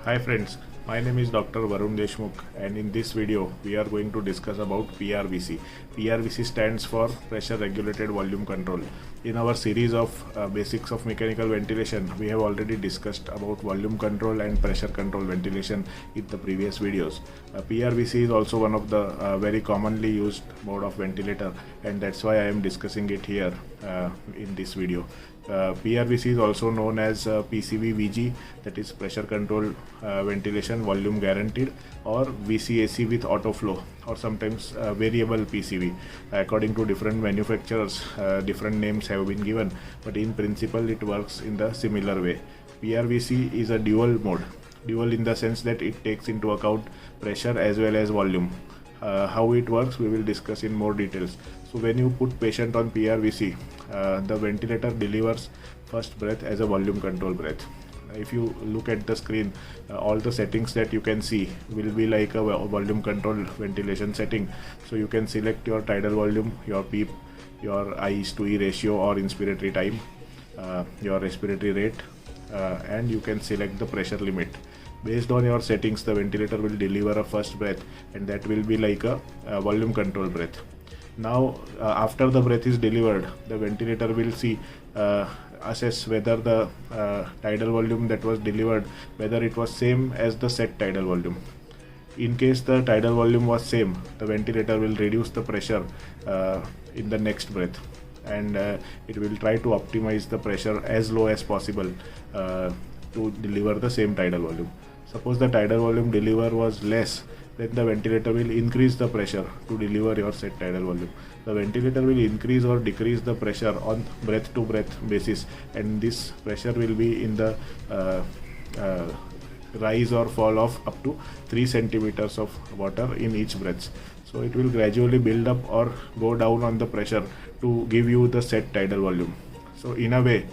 Hi friends, my name is Dr. Varun Deshmukh and in this video we are going to discuss about PRVC. PRVC stands for Pressure Regulated Volume Control. In our series of basics of mechanical ventilation, we have already discussed about volume control and pressure control ventilation in the previous videos. PRVC is also one of the very commonly used mode of ventilator, and that's why I am discussing it here in this video. PRVC is also known as PCV-VG, that is pressure controlled ventilation volume guaranteed, or VCAC with auto flow, or sometimes variable PCV. According to different manufacturers, different names have been given, but in principle it works in the similar way. PRVC is a dual mode. Dual in the sense that it takes into account pressure as well as volume. How it works we will discuss in more details. So when you put patient on PRVC, the ventilator delivers first breath as a volume control breath. If you look at the screen, all the settings that you can see will be like a volume control ventilation setting. So you can select your tidal volume, your PEEP, your I to E ratio or inspiratory time, your respiratory rate, and you can select the pressure limit. Based on your settings, the ventilator will deliver a first breath, and that will be like a volume control breath. Now after the breath is delivered, the ventilator will assess whether the tidal volume that was delivered, whether it was same as the set tidal volume. In case the tidal volume was same, the ventilator will reduce the pressure in the next breath, and it will try to optimize the pressure as low as possible to deliver the same tidal volume. Suppose the tidal volume deliver was less, then the ventilator will increase the pressure to deliver your set tidal volume. The ventilator will increase or decrease the pressure on breath to breath basis, and this pressure will be in the rise or fall of up to 3 centimeters of water in each breath. So it will gradually build up or go down on the pressure to give you the set tidal volume. So in a way,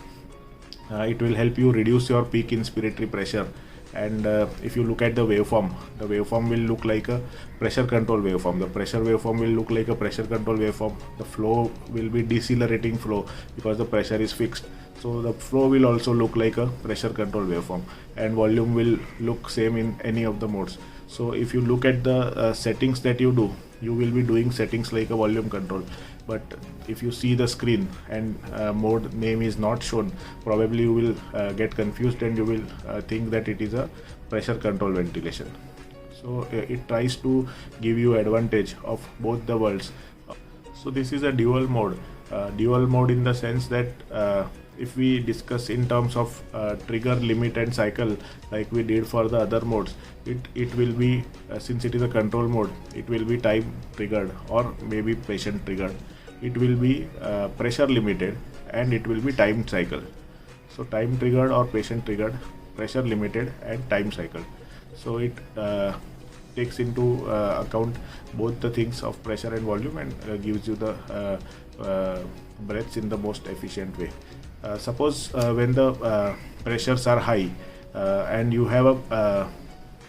it will help you reduce your peak inspiratory pressure. And if you look at the waveform will look like a pressure control waveform. The pressure waveform will look like a pressure control waveform. The flow will be decelerating flow because the pressure is fixed. So the flow will also look like a pressure control waveform, and volume will look same in any of the modes. So if you look at the settings that you do, you will be doing settings like a volume control. But if you see the screen and mode name is not shown, probably you will get confused and you will think that it is a pressure control ventilation. So it tries to give you advantage of both the worlds. So this is a dual mode. Dual mode in the sense that if we discuss in terms of trigger, limit and cycle like we did for the other modes, it will be since it is a control mode, it will be time triggered or maybe patient triggered. It will be pressure limited, and it will be time cycle. So time triggered or patient triggered, pressure limited and time cycle. So it takes into account both the things of pressure and volume, and gives you the breaths in the most efficient way. Suppose when the pressures are high and you have a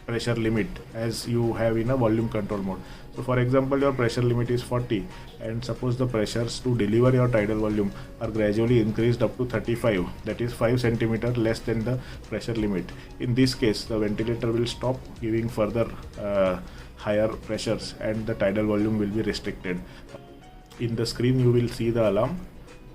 pressure limit as you have in a volume control mode. So for example, your pressure limit is 40, and suppose the pressures to deliver your tidal volume are gradually increased up to 35, that is 5 centimeter less than the pressure limit. In this case, the ventilator will stop giving further higher pressures, and the tidal volume will be restricted. In the screen you will see the alarm,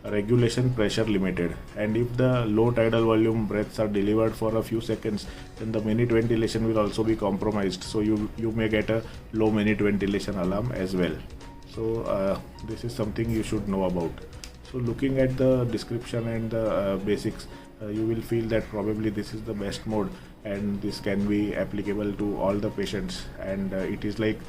regulation pressure limited, and if the low tidal volume breaths are delivered for a few seconds, then the minute ventilation will also be compromised. So you may get a low minute ventilation alarm as well. So this is something you should know about. So looking at the description and the basics, you will feel that probably this is the best mode, and this can be applicable to all the patients, and it is like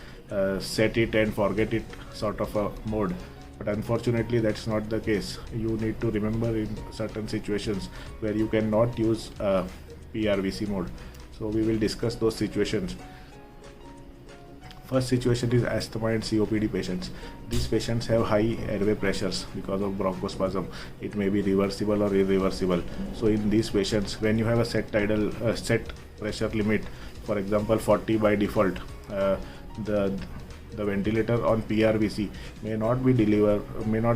set it and forget it sort of a mode. But unfortunately that's not the case. You need to remember in certain situations where you cannot use PRVC mode. So we will discuss those situations. First situation is asthma and COPD patients. These patients have high airway pressures because of bronchospasm. It may be reversible or irreversible. So in these patients, when you have a set pressure limit, for example 40 by default, the ventilator on PRVC may not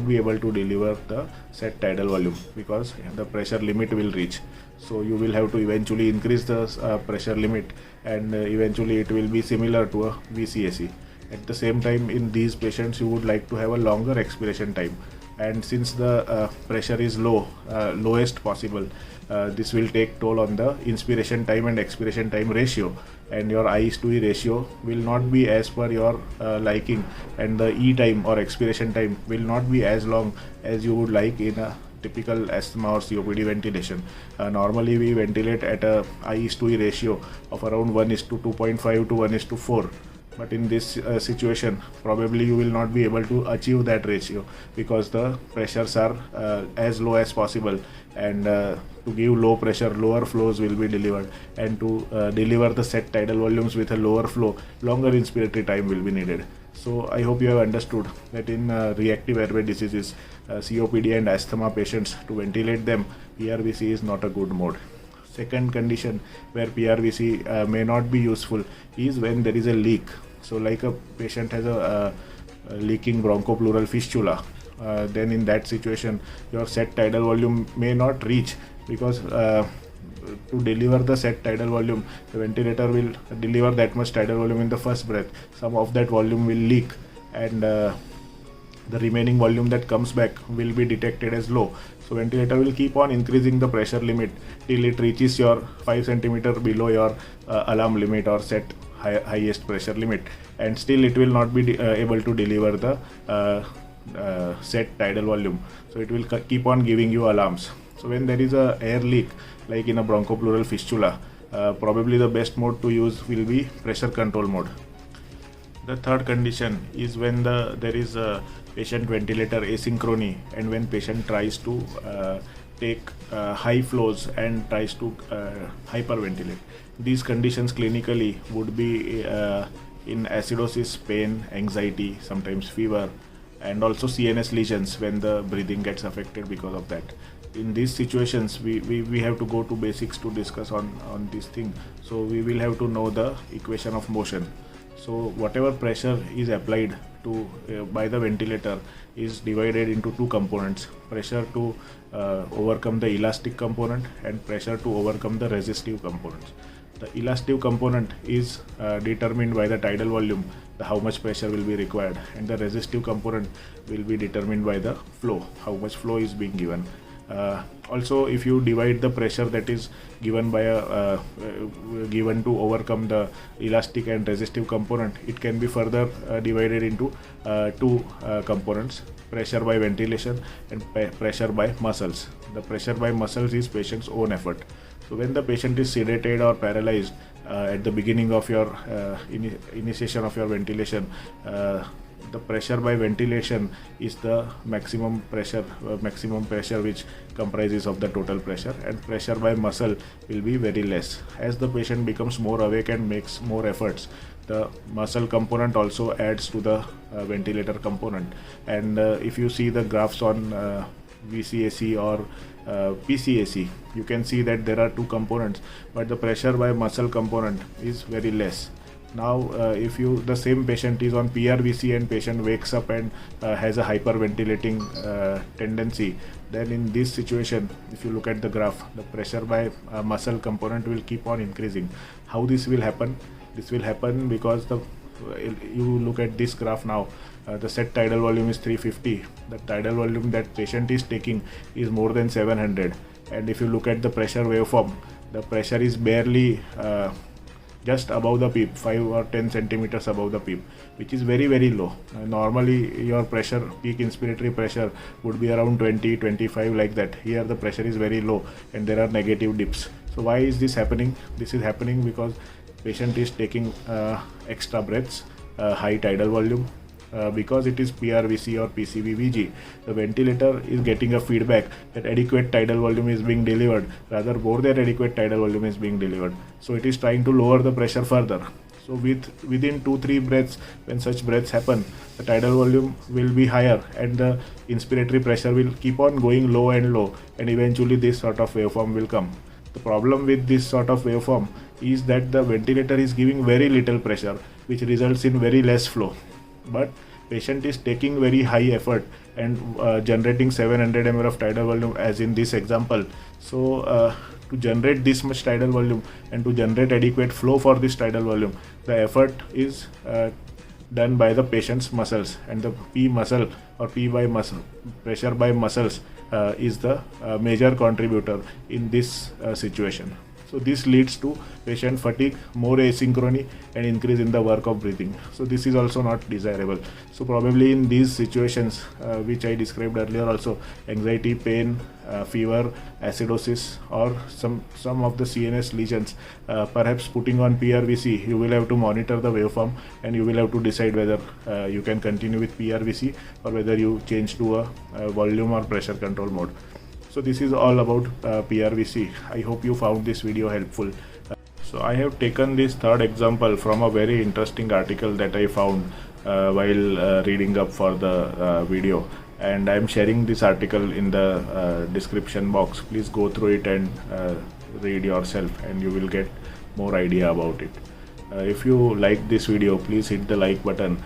be able to deliver the set tidal volume because the pressure limit will reach. So you will have to eventually increase the pressure limit, and eventually it will be similar to a VCAC. At the same time, in these patients you would like to have a longer expiration time, and since the pressure is lowest possible, this will take toll on the inspiration time and expiration time ratio, and your I/E ratio will not be as per your liking, and the E time or expiration time will not be as long as you would like in a typical asthma or COPD ventilation. Normally we ventilate at a I/E ratio of around 1:2.5 to 1:4. But in this situation, probably you will not be able to achieve that ratio because the pressures are as low as possible, and to give low pressure, lower flows will be delivered, and to deliver the set tidal volumes with a lower flow, longer inspiratory time will be needed. So I hope you have understood that in reactive airway diseases, COPD and asthma patients, to ventilate them, PRVC is not a good mode. Second condition where PRVC may not be useful is when there is a leak. So like a patient has a leaking bronchopleural fistula, then in that situation your set tidal volume may not reach because to deliver the set tidal volume, the ventilator will deliver that much tidal volume in the first breath. Some of that volume will leak, and the remaining volume that comes back will be detected as low. So ventilator will keep on increasing the pressure limit till it reaches your 5 cm below your alarm limit or set highest pressure limit, and still it will not be able to deliver the set tidal volume. So it will keep on giving you alarms. So when there is a air leak like in a bronchopleural fistula, probably the best mode to use will be pressure control mode. The third condition is when there is a patient ventilator asynchrony, and when patient tries to take high flows and tries to hyperventilate. These conditions clinically would be in acidosis, pain, anxiety, sometimes fever, and also CNS lesions when the breathing gets affected because of that. In these situations, we have to go to basics to discuss on this thing. So we will have to know the equation of motion. So whatever pressure is applied to by the ventilator is divided into two components: pressure to overcome the elastic component and pressure to overcome the resistive components. The elastic component is determined by the tidal volume, how much pressure will be required, and the resistive component will be determined by the flow, how much flow is being given. Also, if you divide the pressure that is given by given to overcome the elastic and resistive component, it can be further divided into two components: pressure by ventilation and pressure by muscles. The pressure by muscles is patient's own effort. So when the patient is sedated or paralyzed at the beginning of your initiation of your ventilation, the pressure by ventilation is the maximum pressure which comprises of the total pressure, and pressure by muscle will be very less. As the patient becomes more awake and makes more efforts, the muscle component also adds to the ventilator component. And if you see the graphs on VCAC or PCAC, you can see that there are two components, but the pressure by muscle component is very less. Now if the same patient is on PRVC and patient wakes up and has a hyperventilating tendency, then in this situation, if you look at the graph, the pressure by muscle component will keep on increasing. How this will happen? This will happen because you look at this graph now, the set tidal volume is 350. The tidal volume that patient is taking is more than 700, and if you look at the pressure waveform, the pressure is barely just above the PEEP, 5 or 10 centimeters above the PEEP, which is very, very low. Normally your pressure, peak inspiratory pressure, would be around 20, 25 like that. Here the pressure is very low and there are negative dips. So why is this happening? This is happening because patient is taking extra breaths, high tidal volume. Because it is PRVC or PCV-VG, the ventilator is getting a feedback that adequate tidal volume is being delivered, rather more than adequate tidal volume is being delivered. So it is trying to lower the pressure further. So within 2-3 breaths, when such breaths happen, the tidal volume will be higher and the inspiratory pressure will keep on going low and low, and eventually this sort of waveform will come. The problem with this sort of waveform is that the ventilator is giving very little pressure, which results in very less flow. but patient is taking very high effort and generating 700 ml of tidal volume as in this example. So to generate this much tidal volume and to generate adequate flow for this tidal volume, the effort is done by the patient's muscles, and the P muscle or P by muscle, pressure by muscles, is the major contributor in this situation. So this leads to patient fatigue, more asynchrony, and increase in the work of breathing. So this is also not desirable. So probably in these situations which I described earlier also, anxiety, pain, fever, acidosis, or some of the CNS lesions, perhaps putting on PRVC, you will have to monitor the waveform and you will have to decide whether you can continue with PRVC or whether you change to a volume or pressure control mode. So this is all about PRVC. I hope you found this video helpful. So I have taken this third example from a very interesting article that I found while reading up for the video, and I am sharing this article in the description box. Please go through it and read yourself, and you will get more idea about it. If you like this video, please hit the like button.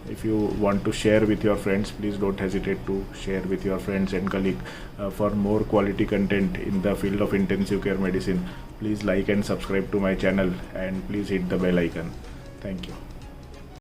If you want to share with your friends, please don't hesitate to share with your friends and colleagues. For more quality content in the field of intensive care medicine, please like and subscribe to my channel, and please hit the bell icon. Thank you.